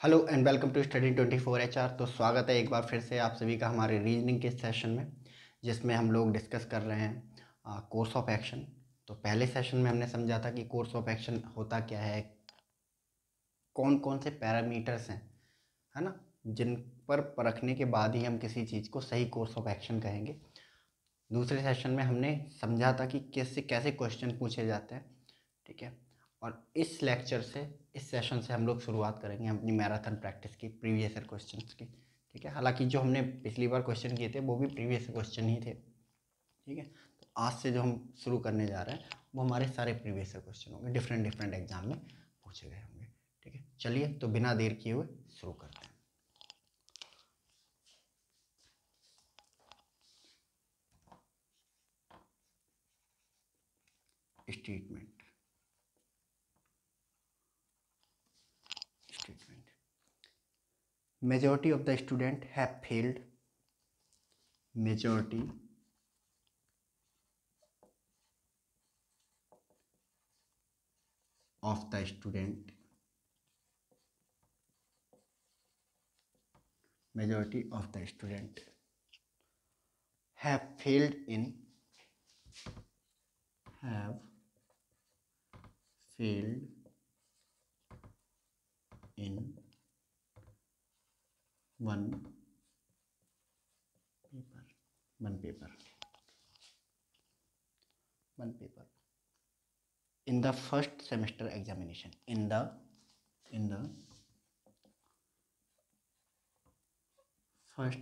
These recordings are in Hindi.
Hello and welcome to study 24 HR। तो स्वागत है एक बार फिर से आप सभी का हमारे रीजनिंग के सेशन में, जिसमें हम लोग डिस्कस कर रहे हैं कोर्स ऑफ एक्शन। तो पहले सेशन में हमने समझा था कि कोर्स ऑफ एक्शन होता क्या है, कौन कौन से पैरामीटर्स हैं, है ना, जिन पर परखने के बाद ही हम किसी चीज़ को सही कोर्स ऑफ एक्शन कहेंगे। दूसरे सेशन में हमने समझा था कि कैसे कैसे क्वेश्चन पूछे जाते हैं, ठीक है। और इस लेक्चर से, इस सेशन से हम लोग शुरुआत करेंगे अपनी मैराथन प्रैक्टिस की, प्रीवियस ईयर क्वेश्चंस की, ठीक है। हालांकि जो हमने पिछली बार क्वेश्चन किए थे वो भी प्रीवियस क्वेश्चन ही थे, ठीक है। तो आज से जो हम शुरू करने जा रहे हैं वो हमारे सारे प्रीवियस ईयर क्वेश्चन होंगे, डिफरेंट डिफरेंट एग्जाम में पूछे गए होंगे, ठीक है। चलिए तो बिना देर किए हुए शुरू करते हैं। Statement statement Majority of the student have failed. Majority of the student have failed in have failed in one paper in the first semester examination. In the first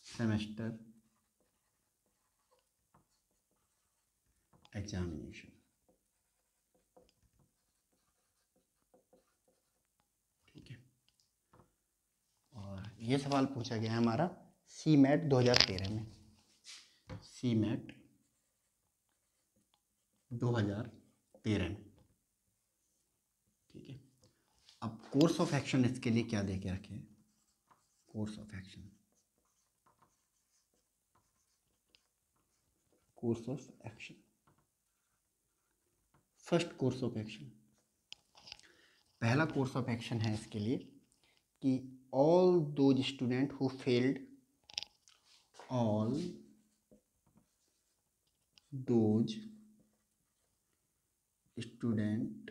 semester examination, ठीक है। और ये सवाल पूछा गया है हमारा CMAT 2013 में, CMAT 2013 में, ठीक है। अब कोर्स ऑफ एक्शन इसके लिए क्या दे के रखे हैं? Course of action first course of action, पहला कोर्स ऑफ एक्शन है इसके लिए कि all those student who failed, all those students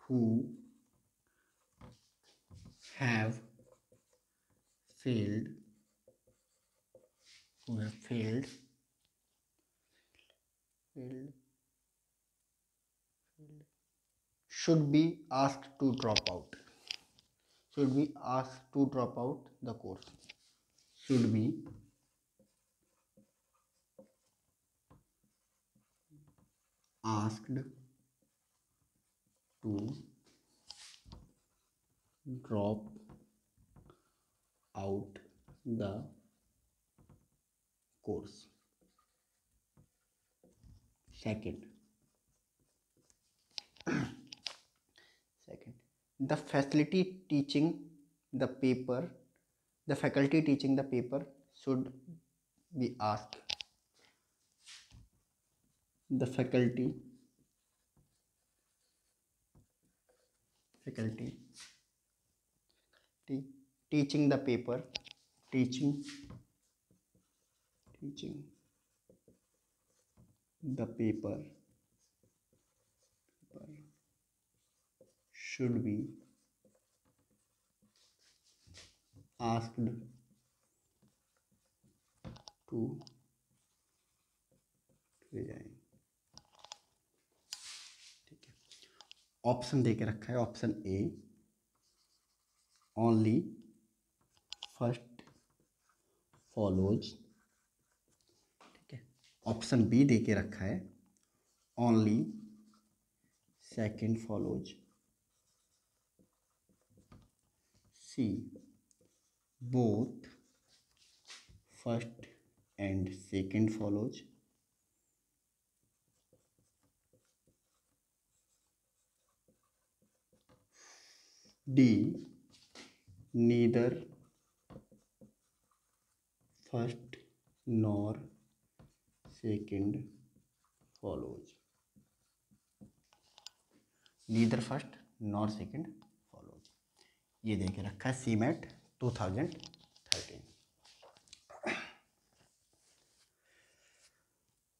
who have failed should be asked to drop out the course. Should be asked to drop out the course. Second, the faculty teaching the paper should be asked. The faculty teaching the paper should be asked to resign, ठीक है। ऑप्शन दे के रखा है, option A only first follows, ठीक है। ऑप्शन बी दे के रखा है only second follows, C both first and second follows, D neither first nor second follows, neither first nor second follows. ये देखे रखा है CMAT 2013।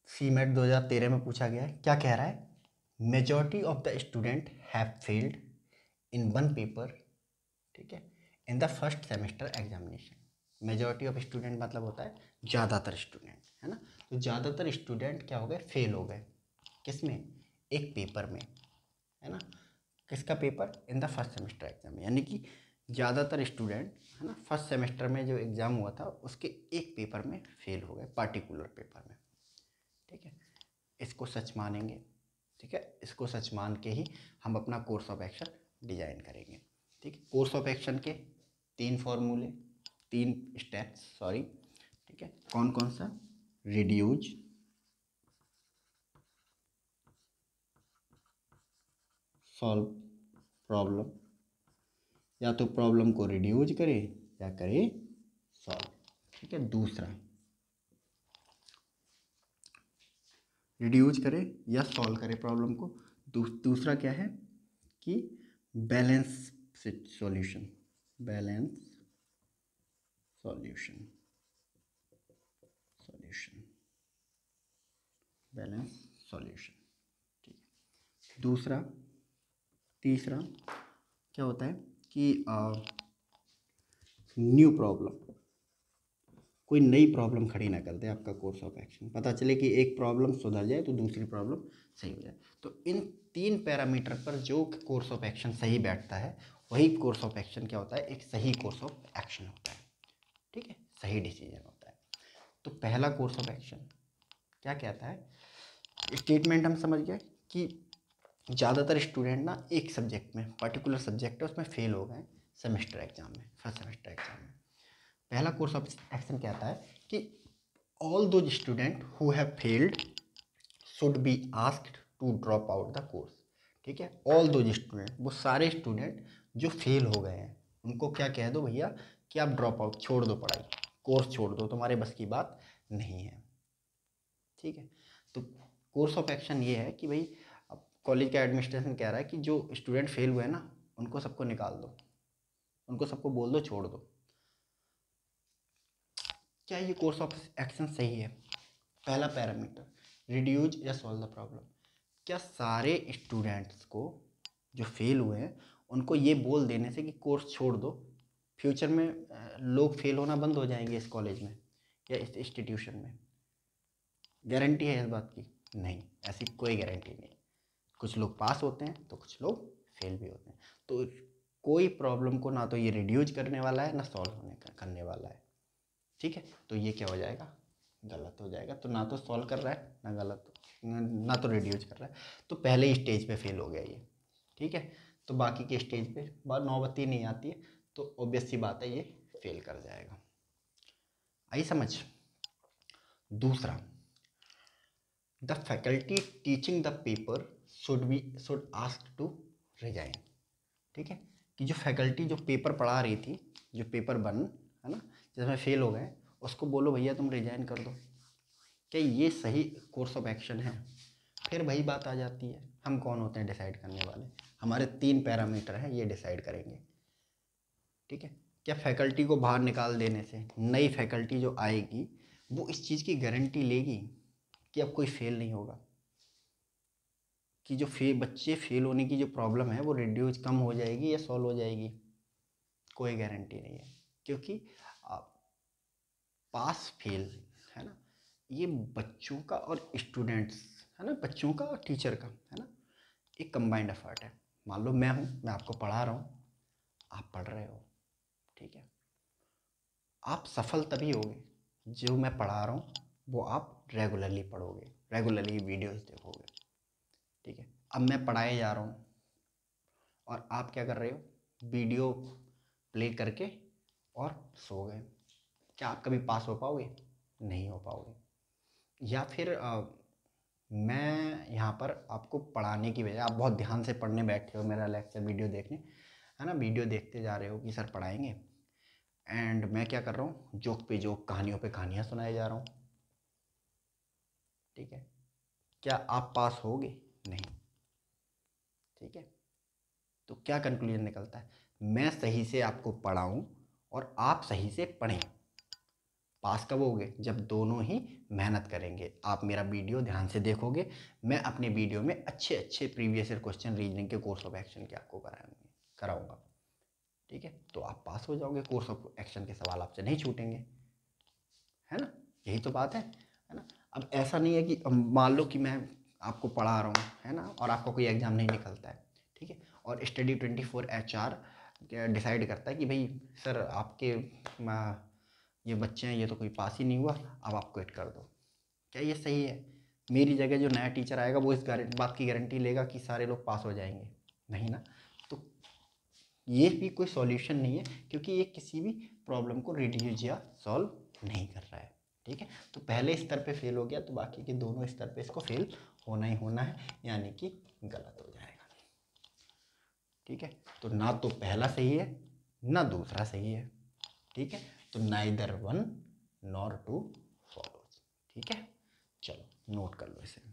CMAT 2013 में पूछा गया है, क्या कह रहा है? Majority of the student have failed in one paper, ठीक है, in the first semester examination. Majority of student मतलब होता है ज़्यादातर स्टूडेंट, है ना। तो ज़्यादातर स्टूडेंट क्या हो गए? फेल हो गए। किसमें? एक पेपर में, है ना। किसका paper? In the first semester exam, यानी कि ज़्यादातर स्टूडेंट, है ना, फर्स्ट सेमेस्टर में जो एग्ज़ाम हुआ था उसके एक पेपर में फेल हो गए, पार्टिकुलर पेपर में, ठीक है। इसको सच मानेंगे, ठीक है, इसको सच मान के ही हम अपना कोर्स ऑफ एक्शन डिजाइन करेंगे, ठीक है। कोर्स ऑफ एक्शन के 3 फॉर्मूले, 3 स्टेप्स, सॉरी, ठीक है। कौन कौन सा? रिड्यूज, सॉल्व प्रॉब्लम, या तो प्रॉब्लम को रिड्यूज करे या करे सॉल्व, ठीक है। दूसरा रिड्यूज करे या सॉल्व करे प्रॉब्लम को। दूसरा क्या है कि balance solution, balance solution, solution, balance solution, ठीक है। दूसरा, तीसरा क्या होता है कि न्यू प्रॉब्लम, कोई नई प्रॉब्लम खड़ी ना कर दे आपका कोर्स ऑफ एक्शन। पता चले कि एक प्रॉब्लम सुधर जाए तो दूसरी प्रॉब्लम सही हो जाए। तो इन 3 पैरामीटर पर जो कोर्स ऑफ एक्शन सही बैठता है वही कोर्स ऑफ एक्शन क्या होता है? एक सही कोर्स ऑफ एक्शन होता है, ठीक है, सही डिसीजन होता है। तो पहला कोर्स ऑफ एक्शन क्या कहता है? स्टेटमेंट हम समझ गए कि ज़्यादातर स्टूडेंट ना एक सब्जेक्ट में, पर्टिकुलर सब्जेक्ट है उसमें फेल हो गए सेमेस्टर एग्जाम में, फर्स्ट सेमेस्टर एग्जाम में। पहला कोर्स ऑफ एक्शन कहता है कि all those student who have failed should be asked to drop out the course, ठीक है। ऑल दोज स्टूडेंट, वो सारे स्टूडेंट जो फेल हो गए हैं उनको क्या कह दो भैया कि आप ड्रॉप आउट, छोड़ दो पढ़ाई, कोर्स छोड़ दो, तुम्हारे बस की बात नहीं है, ठीक है। तो कोर्स ऑफ एक्शन ये है कि भाई अब कॉलेज का एडमिनिस्ट्रेशन कह रहा है कि जो स्टूडेंट फेल हुए हैं ना उनको सबको निकाल दो, उनको सबको बोल दो छोड़ दो। क्या ये कोर्स ऑफ एक्शन सही है? पहला पैरामीटर रिड्यूज या सॉल्व द प्रॉब्लम। क्या सारे स्टूडेंट्स को जो फेल हुए हैं उनको ये बोल देने से कि कोर्स छोड़ दो, फ्यूचर में लोग फेल होना बंद हो जाएंगे इस कॉलेज में या इस इंस्टीट्यूशन में? गारंटी है इस बात की? नहीं, ऐसी कोई गारंटी नहीं। कुछ लोग पास होते हैं तो कुछ लोग फेल भी होते हैं। तो कोई प्रॉब्लम को ना तो ये रिड्यूज करने वाला है ना सॉल्व करने वाला है, ठीक है। तो ये क्या हो जाएगा? गलत हो जाएगा। तो ना तो सॉल्व कर रहा है ना गलत, ना तो रिड्यूज कर रहा है, तो पहले ही स्टेज पे फेल हो गया ये, ठीक है। तो बाकी के स्टेज पे बात नौबत ही नहीं आती है, तो ऑब्वियस सी बात है ये फेल कर जाएगा। आई समझ? दूसरा, the faculty teaching the paper should ask to resign, ठीक है। कि जो फैकल्टी जो पेपर पढ़ा रही थी, जो पेपर बन, है ना, जिसमें फेल हो गए, उसको बोलो भैया तुम रिजाइन कर दो। क्या ये सही कोर्स ऑफ एक्शन है? फिर वही बात आ जाती है, हम कौन होते हैं डिसाइड करने वाले? हमारे 3 पैरामीटर हैं, ये डिसाइड करेंगे, ठीक है। क्या फैकल्टी को बाहर निकाल देने से नई फैकल्टी जो आएगी वो इस चीज़ की गारंटी लेगी कि अब कोई फेल नहीं होगा, कि जो बच्चे फेल होने की जो प्रॉब्लम है वो रिड्यूस कम हो जाएगी या सॉल्व हो जाएगी? कोई गारंटी नहीं है, क्योंकि पास फेल, है ना, ये बच्चों का और स्टूडेंट्स, है ना, बच्चों का और टीचर का, है ना, एक कंबाइंड एफर्ट है। मान लो मैं हूँ, मैं आपको पढ़ा रहा हूँ, आप पढ़ रहे हो, ठीक है। आप सफल तभी होगे जो मैं पढ़ा रहा हूँ वो आप रेगुलरली पढ़ोगे, रेगुलरली वीडियोस देखोगे, ठीक है। अब मैं पढ़ाए जा रहा हूँ और आप क्या कर रहे हो? वीडियो प्ले करके और सो गए। क्या आप कभी पास हो पाओगे? नहीं हो पाओगे। या फिर मैं यहाँ पर आपको पढ़ाने की बजाय आप बहुत ध्यान से पढ़ने बैठे हो, मेरा लेक्चर वीडियो देखने, है ना, वीडियो देखते जा रहे हो कि सर पढ़ाएंगे, एंड मैं क्या कर रहा हूँ? जोक पे जोक, कहानियों पे कहानियाँ सुनाए जा रहा हूँ, ठीक है। क्या आप पास होगे? नहीं, ठीक है। तो क्या कंक्लूजन निकलता है, मैं सही से आपको पढ़ाऊँ और आप सही से पढ़ें। पास कब होगे, जब दोनों ही मेहनत करेंगे। आप मेरा वीडियो ध्यान से देखोगे, मैं अपने वीडियो में अच्छे अच्छे प्रीवियस ईयर क्वेश्चन रीजनिंग के कोर्स ऑफ एक्शन के आपको कराऊंगा। ठीक है, तो आप पास हो जाओगे, कोर्स ऑफ एक्शन के सवाल आपसे नहीं छूटेंगे, है ना। यही तो बात है ना। अब ऐसा नहीं है कि मान लो कि मैं आपको पढ़ा रहा हूँ, है ना, और आपका कोई एग्ज़ाम नहीं निकलता है, ठीक है, और Study24 HR डिसाइड करता है कि भाई सर आपके ये बच्चे हैं, ये तो कोई पास ही नहीं हुआ, अब आप क्विट कर दो। क्या ये सही है? मेरी जगह जो नया टीचर आएगा वो इस बात की गारंटी लेगा कि सारे लोग पास हो जाएंगे? नहीं ना। तो ये भी कोई सॉल्यूशन नहीं है, क्योंकि ये किसी भी प्रॉब्लम को रिड्यूस या सॉल्व नहीं कर रहा है। ठीक है, तो पहले स्तर पे फेल हो गया तो बाकी के दोनों स्तर पे इसको फेल होना ही होना है, यानी कि गलत हो जाएगा। ठीक है, तो ना तो पहला सही है ना दूसरा सही है। ठीक है, तो neither one nor two follows. ठीक है, चलो नोट कर लो इसे।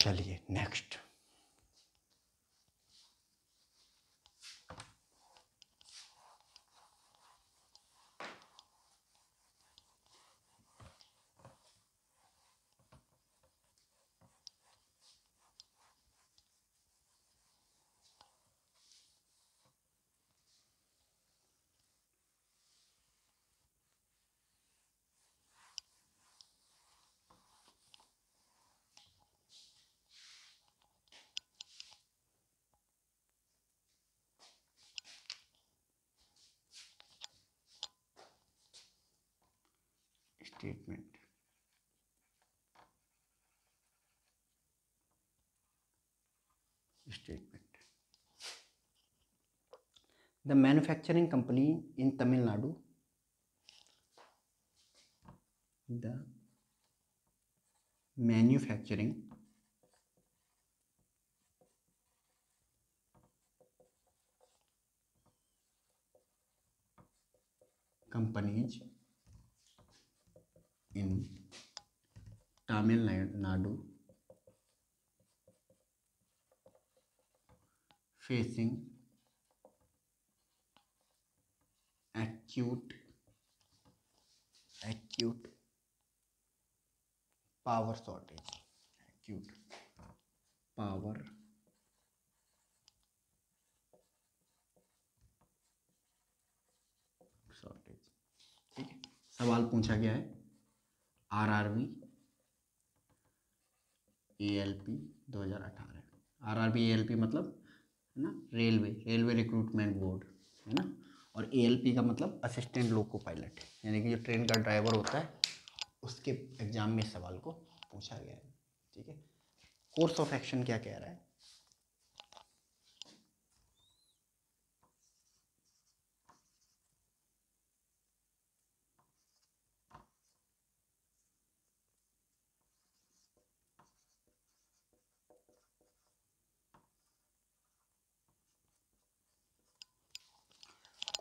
चलिए next. Statement, statement. The manufacturing company in Tamil Nadu, the manufacturing companies in Tamil Nadu facing acute power shortage, acute power shortage। ठीक है, सवाल पूछा गया है RRB ALP 2018। RRB ALP मतलब है ना रेलवे रिक्रूटमेंट बोर्ड, है ना, और ALP का मतलब असिस्टेंट लोको पायलट, यानी कि जो ट्रेन का ड्राइवर होता है उसके एग्जाम में इस सवाल को पूछा गया है। ठीक है, कोर्स ऑफ एक्शन क्या कह रहा है,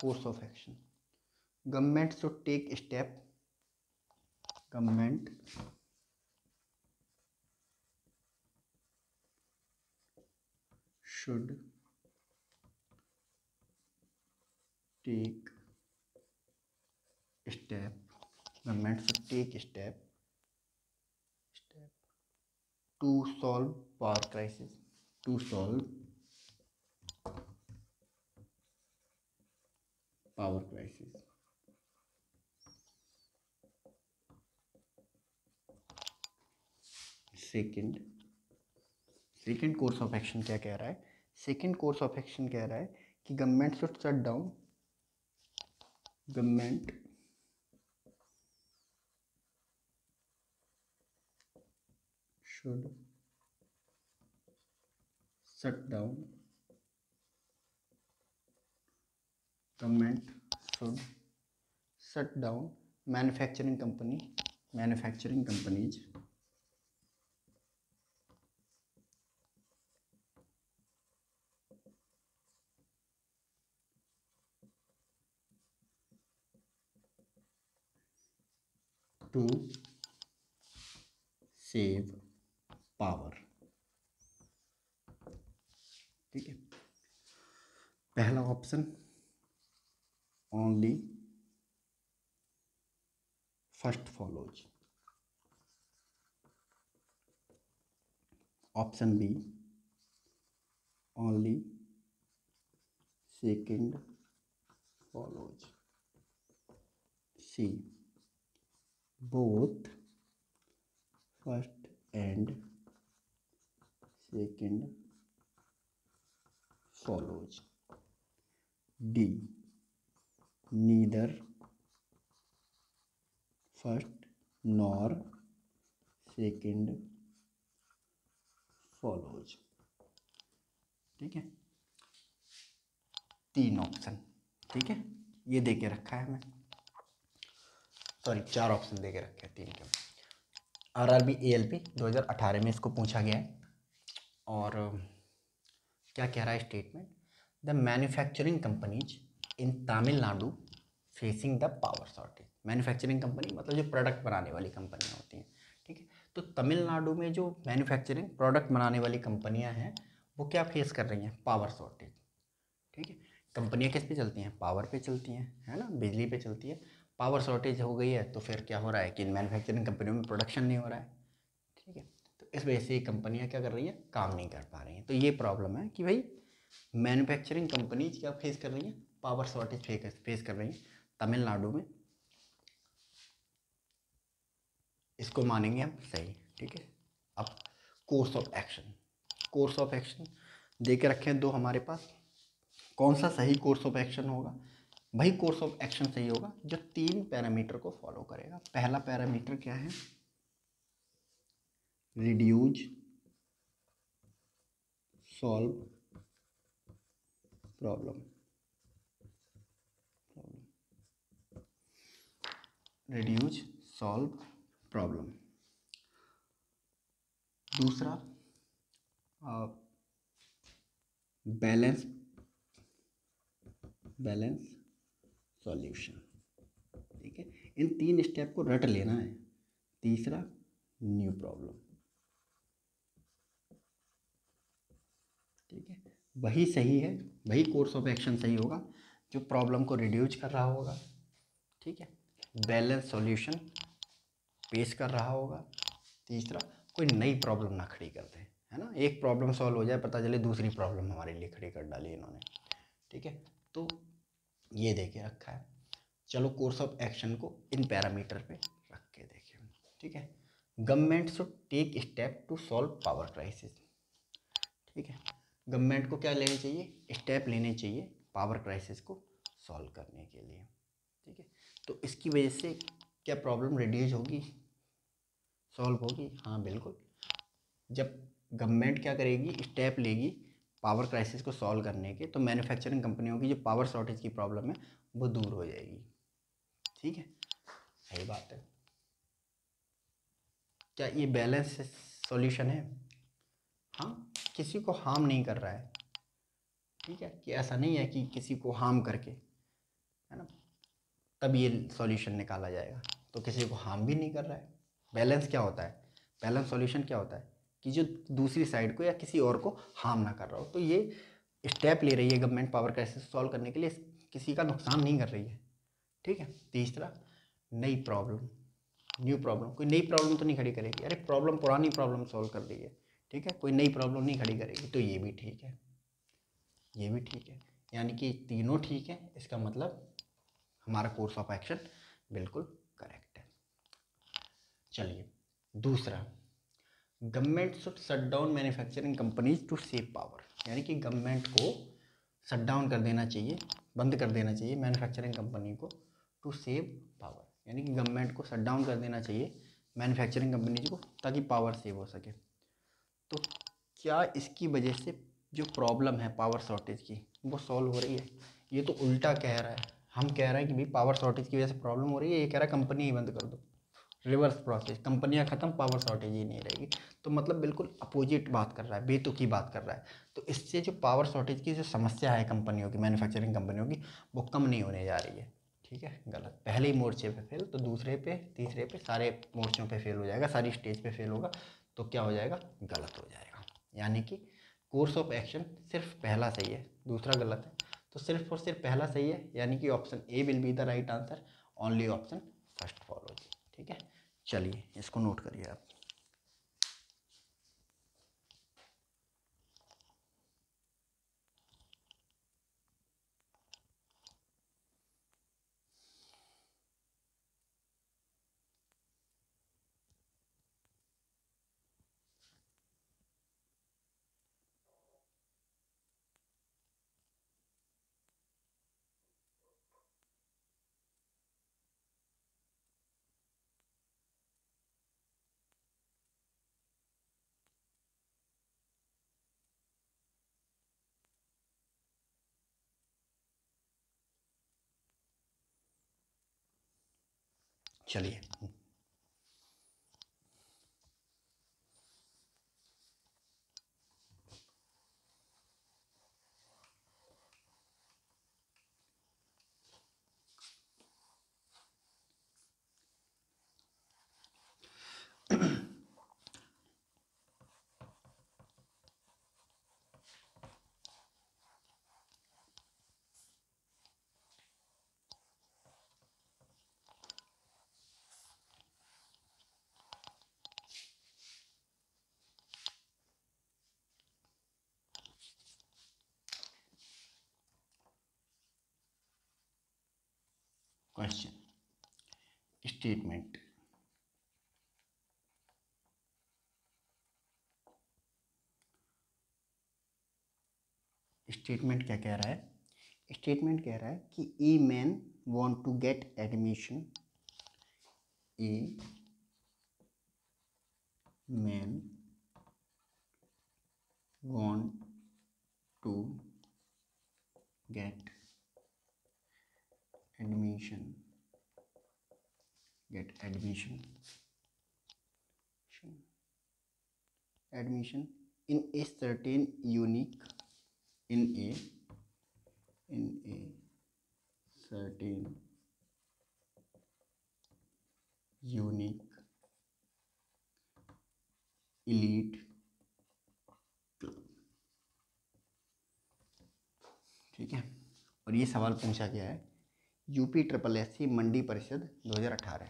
course of action, government should take step, government should take step, government should take step to solve power crisis, to solve power crisis। Second course of action क्या कह रहा है, सेकेंड कोर्स ऑफ एक्शन कह रहा है कि government should shut down, government should shut down government should shut down manufacturing companies to save power. ठीक है, पहला option only first follows. Option B only second follows. C both first and second follows। D neither first nor second follows। ठीक है, 3 ऑप्शन। ठीक है, ये दे के रखा है हमें, सॉरी 4 ऑप्शन दे के रखे हैं 3 के। RRB ALP 2018 में इसको पूछा गया है। और क्या कह रहा है statement, the manufacturing companies in Tamil Nadu facing the power shortage. Manufacturing company मतलब जो प्रोडक्ट बनाने वाली कंपनियां होती हैं। ठीक है, तो तमिलनाडु में जो मैन्युफैक्चरिंग प्रोडक्ट बनाने वाली कंपनियां हैं वो क्या फेस कर रही हैं, पावर शॉर्टेज। ठीक है, कंपनियां किस पे चलती हैं, पावर पे चलती हैं, है ना, बिजली पे चलती है। पावर शॉर्टेज हो गई है तो फिर क्या हो रहा है कि मैन्युफैक्चरिंग कंपनियों में प्रोडक्शन नहीं हो रहा है। ठीक है, तो इस वजह से कंपनियां क्या कर रही हैं, काम नहीं कर पा रही हैं। तो ये प्रॉब्लम है कि भाई मैन्युफैक्चरिंग कंपनीज क्या फेस कर रही हैं, पावर शॉर्टेज फेस कर रही हैं तमिलनाडु में। इसको मानेंगे हम सही। ठीक है, अब कोर्स ऑफ एक्शन दे के रखे हैं 2 हमारे पास। कौन सा सही कोर्स ऑफ एक्शन होगा, वही कोर्स ऑफ एक्शन सही होगा जो 3 पैरामीटर को फॉलो करेगा। पहला पैरामीटर क्या है, reduce solve problem. Reduce solve problem. दूसरा बैलेंस सॉल्यूशन। ठीक है, इन 3 स्टेप को रट लेना है। तीसरा न्यू प्रॉब्लम। ठीक है, वही सही है, वही कोर्स ऑफ एक्शन सही होगा जो प्रॉब्लम को रिड्यूस कर रहा होगा। ठीक है, बैलेंस सॉल्यूशन पेश कर रहा होगा। तीसरा कोई नई प्रॉब्लम ना खड़ी कर दे, है ना, एक प्रॉब्लम सॉल्व हो जाए पता चले दूसरी प्रॉब्लम हमारे लिए खड़ी कर डाली इन्होंने। ठीक है, तो ये दे के रखा है। चलो कोर्स ऑफ एक्शन को इन पैरामीटर पे रख के देखें। ठीक है, government should take step to solve power crisis. ठीक है, गवर्नमेंट को क्या लेने चाहिए, स्टेप लेने चाहिए पावर क्राइसिस को सॉल्व करने के लिए। ठीक है, तो इसकी वजह से क्या प्रॉब्लम रिड्यूस होगी, सॉल्व होगी? हाँ बिल्कुल। जब गवर्नमेंट क्या करेगी, स्टेप लेगी पावर क्राइसिस को सॉल्व करने के, तो मैन्युफैक्चरिंग कंपनियों की जो पावर शॉर्टेज की प्रॉब्लम है वो दूर हो जाएगी। ठीक है, सही बात है। क्या ये बैलेंस सॉल्यूशन है? हाँ, किसी को हार्म नहीं कर रहा है। ठीक है, कि ऐसा नहीं है कि किसी को हार्म करके, है ना, तब ये सॉल्यूशन निकाला जाएगा। तो किसी को हार्म भी नहीं कर रहा है। बैलेंस क्या होता है, बैलेंस सॉल्यूशन क्या होता है कि जो दूसरी साइड को या किसी और को हार्म ना कर रहा हो। तो ये स्टेप ले रही है गवर्नमेंट पावर क्राइसिस सॉल्व करने के लिए, किसी का नुकसान नहीं कर रही है। ठीक है, तीसरा नई प्रॉब्लम, न्यू प्रॉब्लम। कोई नई प्रॉब्लम तो नहीं खड़ी करेगी, अरे प्रॉब्लम पुरानी प्रॉब्लम सॉल्व कर रही है। ठीक है, कोई नई प्रॉब्लम नहीं खड़ी करेगी। तो ये भी ठीक है, ये भी ठीक है, यानी कि तीनों ठीक है। इसका मतलब हमारा कोर्स ऑफ एक्शन बिल्कुल करेक्ट है। चलिए दूसरा, government should shut down manufacturing companies to save power. यानी कि गवर्नमेंट को शट डाउन कर देना चाहिए, बंद कर देना चाहिए मैन्युफैक्चरिंग कंपनी को, टू सेव पावर। यानी कि गवर्नमेंट को शट डाउन कर देना चाहिए मैन्युफैक्चरिंग कंपनीज को ताकि पावर सेव हो सके। तो क्या इसकी वजह से जो प्रॉब्लम है पावर शॉर्टेज की वो सॉल्व हो रही है? ये तो उल्टा कह रहा है, हम कह रहे हैं कि भाई पावर शॉर्टेज की वजह से प्रॉब्लम हो रही है, ये कह रहा है कंपनी ही बंद कर दो। रिवर्स प्रोसेस, कंपनियां खत्म, पावर शॉर्टेज ही नहीं रहेगी। तो मतलब बिल्कुल अपोजिट बात कर रहा है, बेतुकी बात कर रहा है। तो इससे जो पावर शॉर्टेज की जो समस्या है कंपनियों की, मैन्युफैक्चरिंग कंपनियों की, वो कम नहीं होने जा रही है। ठीक है, गलत। पहले ही मोर्चे पे फेल, तो दूसरे पे, तीसरे पे, सारे मोर्चों पे फेल हो जाएगा, सारी स्टेज पे फेल होगा, तो क्या हो जाएगा, गलत हो जाएगा। यानी कि कोर्स ऑफ एक्शन सिर्फ पहला सही है, दूसरा गलत है। तो सिर्फ और सिर्फ पहला सही है, यानी कि option A will be the right answer, only option first follow. ठीक है, चलिए इसको नोट करिए आप। चलिए, क्वेश्चन, स्टेटमेंट। स्टेटमेंट क्या कह रहा है? स्टेटमेंट कह रहा है कि a man want to get admission, a man want to get admission, admission in a certain unique, in a certain unique elite club। ठीक है, और ये सवाल पूछा गया है यूपी ट्रिपल एस सी मंडी Parishad 2018,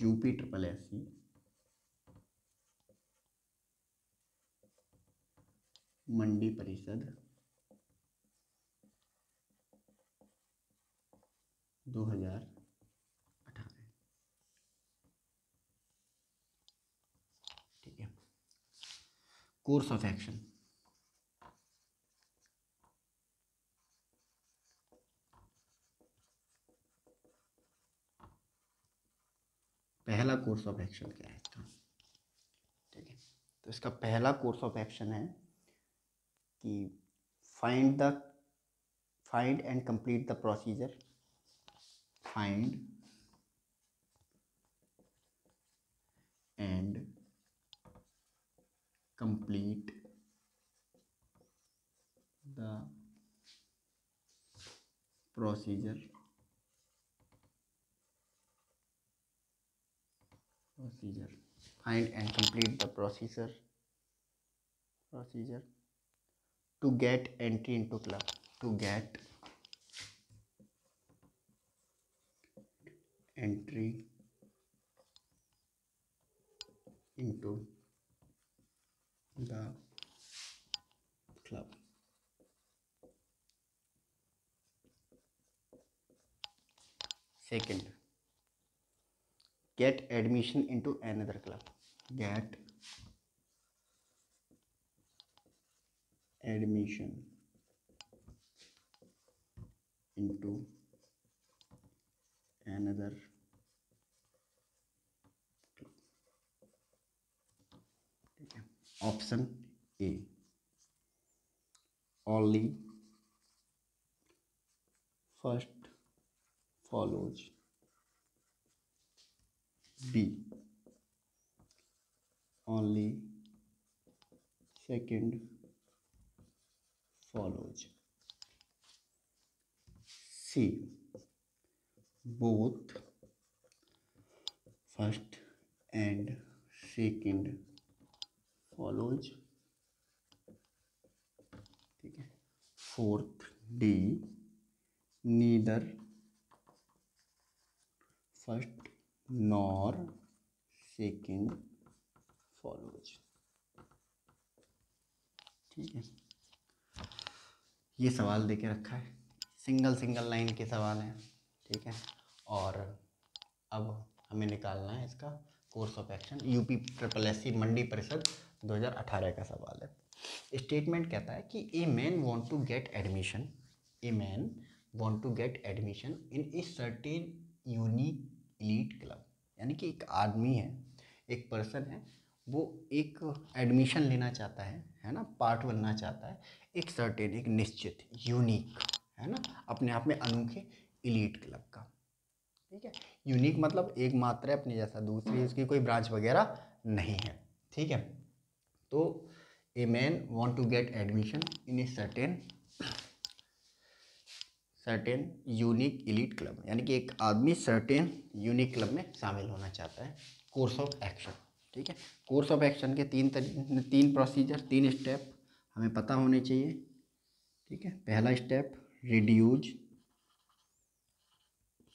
UP triple S C मंडी परिषद 2018। ठीक है, कोर्स ऑफ एक्शन। पहला कोर्स ऑफ एक्शन क्या है इसका? ठीक है, तो इसका पहला कोर्स ऑफ एक्शन है कि find and complete the procedure, find and complete the procedure find and complete the procedure to get entry into club, to get entry into the club। Second, get admission into another club, get admission into another club। ठीक है, option A, only first follows B, only second follows C, both first and second follows, ठीक है। Fourth D, neither first nor second follows, ठीक है। ये सवाल देके रखा है, सिंगल लाइन के सवाल हैं, ठीक है। और अब हमें निकालना है इसका course of action. UP SSC Mandi Parishad 2018 का सवाल है। स्टेटमेंट कहता है कि a man want to get admission, a man want to get admission in a certain unique elite club, यानी कि एक आदमी है, एक पर्सन है, वो एक एडमिशन लेना चाहता है ना, पार्ट बनना चाहता है एक सर्टेन, एक निश्चित, यूनिक, है ना, अपने आप में अनोखे एलीट क्लब का, ठीक है। यूनिक मतलब एक मात्र है अपने जैसा, दूसरी उसकी कोई ब्रांच वगैरह नहीं है, ठीक है। तो a man want to get admission in a certain unique elite club, यानी कि एक आदमी सर्टेन यूनिक क्लब में शामिल होना चाहता है। कोर्स ऑफ एक्शन, ठीक है। कोर्स ऑफ एक्शन के तीन प्रोसीजर, 3 स्टेप हमें पता होने चाहिए, ठीक है। पहला स्टेप रिड्यूज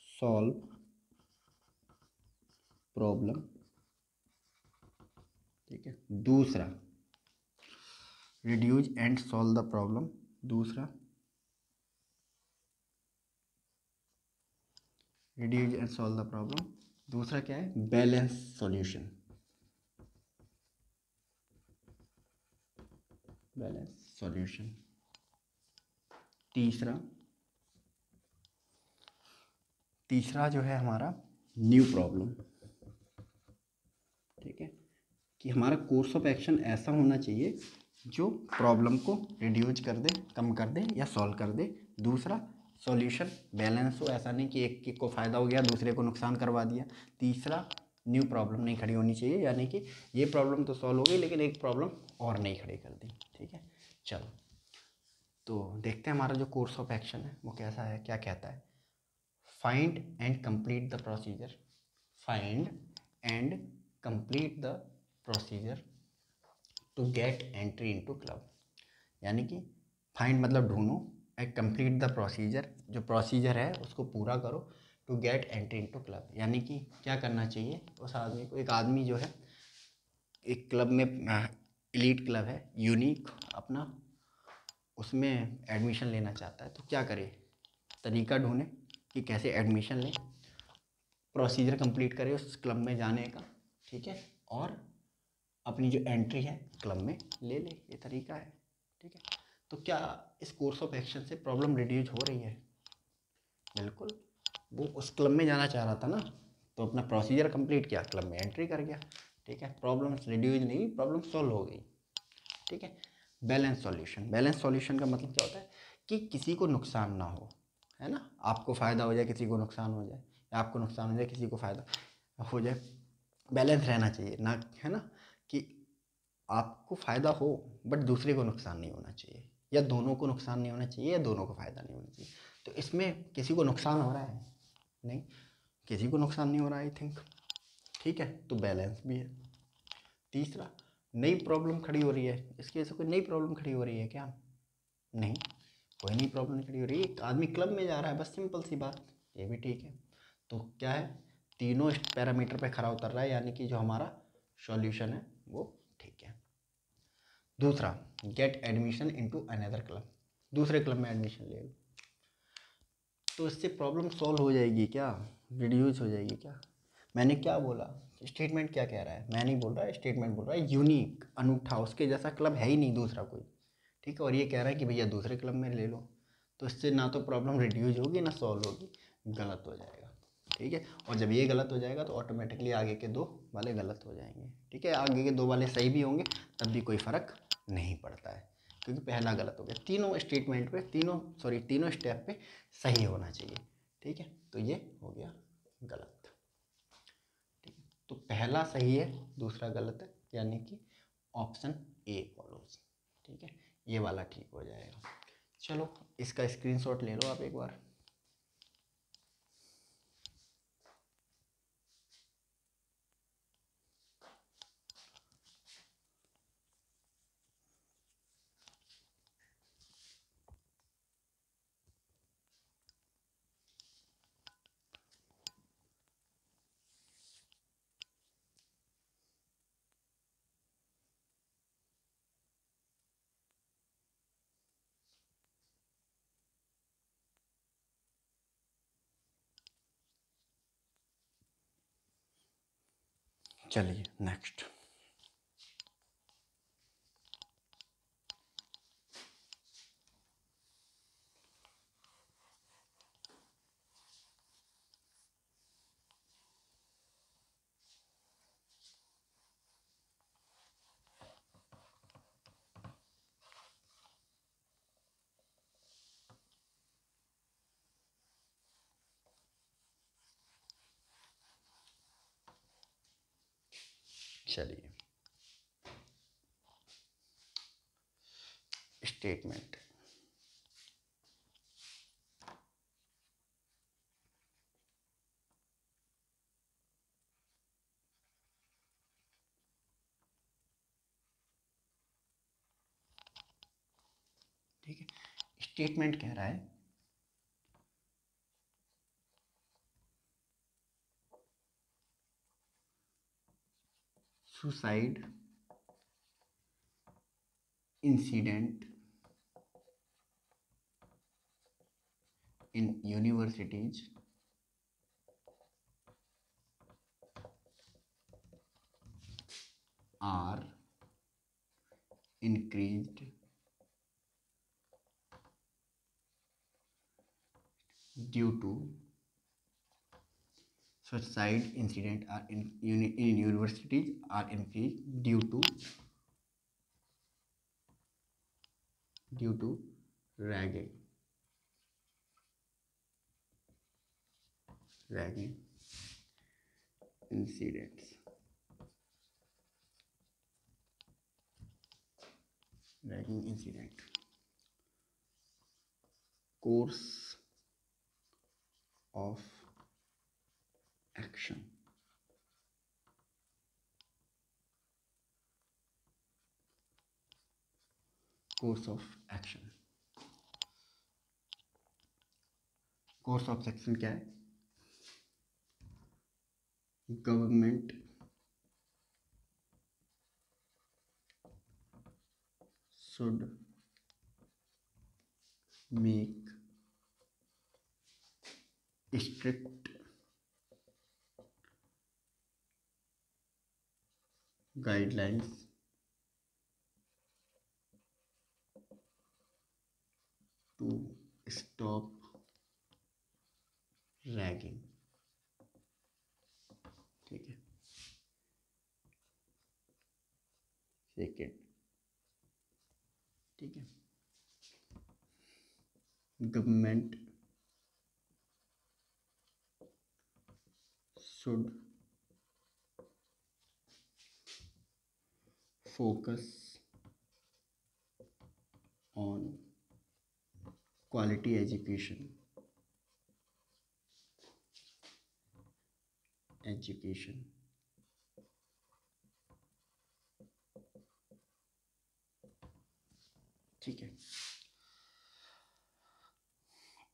सॉल्व प्रॉब्लम, ठीक है। दूसरा reduce and solve the problem, दूसरा reduce and solve the problem, दूसरा क्या है, बैलेंस सॉल्यूशन, बैलेंस सॉल्यूशन। तीसरा जो है हमारा न्यू प्रॉब्लम, ठीक है, कि हमारा कोर्स ऑफ एक्शन ऐसा होना चाहिए जो प्रॉब्लम को रिड्यूज कर दे, कम कर दे या सॉल्व कर दे। दूसरा सॉल्यूशन बैलेंस हो, ऐसा नहीं कि एक को फ़ायदा हो गया दूसरे को नुकसान करवा दिया। तीसरा न्यू प्रॉब्लम नहीं खड़ी होनी चाहिए, यानी कि ये प्रॉब्लम तो सॉल्व हो गई लेकिन एक प्रॉब्लम और नहीं खड़ी कर दी, ठीक है। चलो तो देखते हैं हमारा जो कोर्स ऑफ एक्शन है वो कैसा है, क्या कहता है। Find and complete the procedure, find and complete the procedure to get entry into club, यानी कि फाइंड मतलब ढूंढो, एंड कंप्लीट द प्रोसीजर, जो प्रोसीजर है उसको पूरा करो, to get entry into club, यानी कि क्या करना चाहिए उस आदमी को। एक आदमी जो है एक क्लब में, एलीट क्लब है यूनिक अपना, उसमें एडमिशन लेना चाहता है, तो क्या करे, तरीका ढूंढे कि कैसे एडमिशन ले, प्रोसीजर कंप्लीट करे उस क्लब में जाने का, ठीक है, और अपनी जो एंट्री है क्लब में ले ले, ये तरीका है, ठीक है। तो क्या इस कोर्स ऑफ एक्शन से प्रॉब्लम रिड्यूज हो रही है? बिल्कुल, वो उस क्लब में जाना चाह रहा था ना, तो अपना प्रोसीजर कंप्लीट किया, क्लब में एंट्री कर गया, ठीक है। प्रॉब्लम रिड्यूज नहीं, प्रॉब्लम सॉल्व हो गई, ठीक है। बैलेंस सॉल्यूशन, बैलेंस सॉल्यूशन का मतलब क्या होता है कि किसी को नुकसान ना हो, है ना, आपको फ़ायदा हो जाए किसी को नुकसान हो जाए, या आपको नुकसान हो जाए किसी को फ़ायदा हो जाए, बैलेंस रहना चाहिए ना, है ना, कि आपको फ़ायदा हो बट दूसरे को नुकसान नहीं होना चाहिए, या दोनों को नुकसान नहीं होना चाहिए, या दोनों को फ़ायदा नहीं होना चाहिए। तो इसमें किसी को नुकसान हो रहा है? नहीं, किसी को नुकसान नहीं हो रहा आई थिंक, ठीक है, तो बैलेंस भी है। तीसरा, नई प्रॉब्लम खड़ी हो रही है, इसकी वजह से कोई नई प्रॉब्लम खड़ी हो रही है क्या? नहीं, कोई नई प्रॉब्लम नहीं खड़ी हो रही है, एक आदमी क्लब में जा रहा है, बस सिंपल सी बात, ये भी ठीक है। तो क्या है, तीनों पैरामीटर पे खरा उतर रहा है, यानी कि जो हमारा सॉल्यूशन है वो ठीक है। दूसरा, get admission into another club, दूसरे क्लब में एडमिशन ले लो, तो इससे प्रॉब्लम सॉल्व हो जाएगी क्या, रिड्यूस हो जाएगी क्या? मैंने क्या बोला, स्टेटमेंट क्या कह रहा है, मैं नहीं बोल रहा है, स्टेटमेंट बोल रहा है यूनिक, अनूठा, उसके जैसा क्लब है ही नहीं दूसरा कोई, ठीक है। और ये कह रहा है कि भैया दूसरे क्लब में ले लो, तो इससे ना तो प्रॉब्लम रिड्यूस होगी ना सॉल्व होगी, गलत हो जाएगा, ठीक है। और जब ये गलत हो जाएगा तो ऑटोमेटिकली आगे के 2 वाले गलत हो जाएंगे, ठीक है। आगे के 2 वाले सही भी होंगे तब भी कोई फ़र्क नहीं पड़ता है, क्योंकि पहला गलत हो गया। तीनों स्टेटमेंट पे तीनों स्टेप पे सही होना चाहिए, ठीक है। तो ये हो गया गलत, ठीक है। तो पहला सही है, दूसरा गलत है, यानी कि ऑप्शन ए फॉलोज, ठीक है। ये वाला ठीक हो जाएगा। चलो इसका स्क्रीनशॉट ले लो आप एक बार। चलिए नेक्स्ट। चलिए स्टेटमेंट, ठीक है। स्टेटमेंट कह रहा है suicide incident in universities are increased due to suicide incident are in universities are increased due to ragging incidents ragging incident course of action course of action course of action क्या है? Government should make strict guidelines to stop ragging, ठीक है। सेकेंड, ठीक है। Government should focus on quality education ठीक है।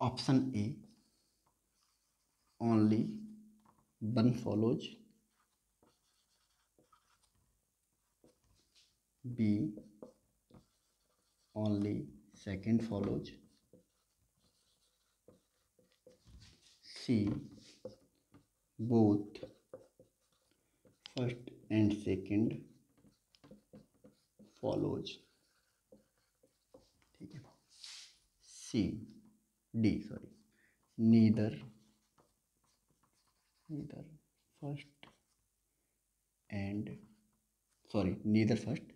Option A only one follows, B only second follows, C both first and second follows, ठीक है। C D sorry neither first and neither first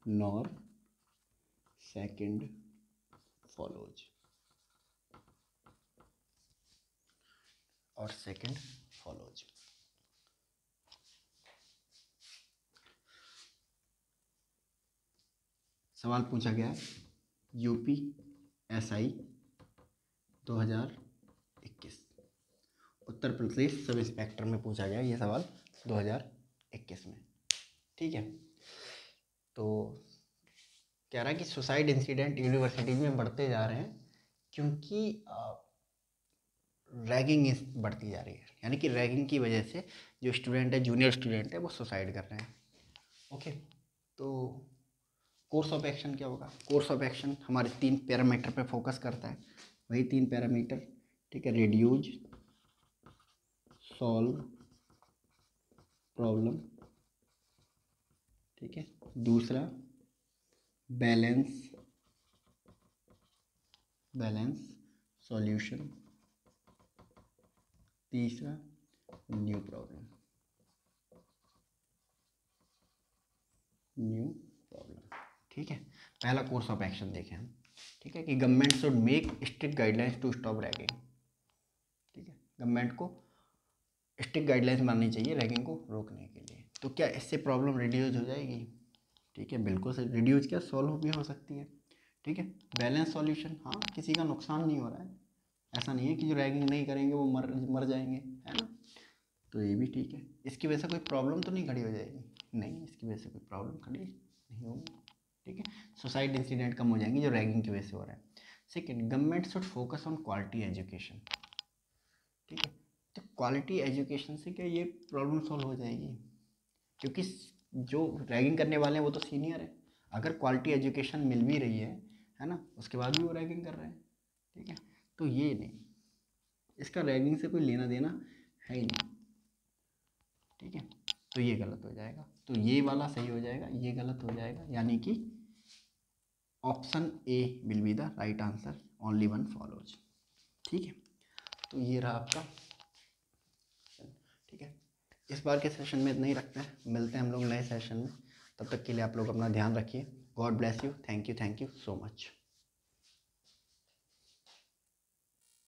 nor second follows, और सेकंड फॉलोज। सवाल पूछा गया है UPSI 2021, Uttar Pradesh sub inspector में पूछा गया ये सवाल 2021 में। ठीक है, तो कह रहा है कि सुसाइड इंसिडेंट यूनिवर्सिटीज में बढ़ते जा रहे हैं क्योंकि रैगिंग बढ़ती जा रही है, यानी कि रैगिंग की वजह से जो स्टूडेंट है, जूनियर स्टूडेंट है, वो सुसाइड कर रहे हैं। ओके, तो कोर्स ऑफ एक्शन क्या होगा? कोर्स ऑफ एक्शन हमारे 3 पैरामीटर पे फोकस करता है, वही 3 पैरामीटर। ठीक है, रिड्यूज, सॉल्व प्रॉब्लम, ठीक है, दूसरा बैलेंस सॉल्यूशन, तीसरा न्यू प्रॉब्लम। ठीक है, पहला कोर्स ऑफ एक्शन देखें हम। ठीक है, कि government should make strict guidelines to stop ragging. ठीक है, गवर्नमेंट को स्ट्रिक्ट गाइडलाइंस माननी चाहिए रैगिंग को रोकने के लिए। तो क्या इससे प्रॉब्लम रिड्यूस हो जाएगी? ठीक है, बिल्कुल से रिड्यूस, क्या सॉल्व भी हो सकती है। ठीक है, बैलेंस सॉल्यूशन, हाँ, किसी का नुकसान नहीं हो रहा है, ऐसा नहीं है कि जो रैगिंग नहीं करेंगे वो मर जाएंगे, है ना। तो ये भी ठीक है। इसकी वजह से कोई प्रॉब्लम तो नहीं खड़ी हो जाएगी? नहीं, इसकी वजह से कोई प्रॉब्लम खड़ी नहीं होगी। ठीक है, सुसाइड इंसिडेंट कम हो जाएंगे जो रैगिंग की वजह से हो रहा है। Second, government should focus on quality education. ठीक है, तो क्वालिटी एजुकेशन से क्या ये प्रॉब्लम सॉल्व हो जाएगी? क्योंकि जो रैगिंग करने वाले हैं वो तो सीनियर है, अगर क्वालिटी एजुकेशन मिल भी रही है ना, उसके बाद भी वो रैगिंग कर रहे हैं। ठीक है, तो ये नहीं, इसका रैगिंग से कोई लेना देना है ही नहीं। ठीक है, तो ये गलत हो जाएगा, तो ये वाला सही हो जाएगा, ये गलत हो जाएगा, यानी कि option A will be the right answer, only one follows. ठीक है, तो ये रहा आपका। ठीक है, इस बार के सेशन में इतना ही रखते हैं, मिलते हैं हम लोग नए सेशन में। तब तक के लिए आप लोग अपना ध्यान रखिए। God bless you, thank you so much.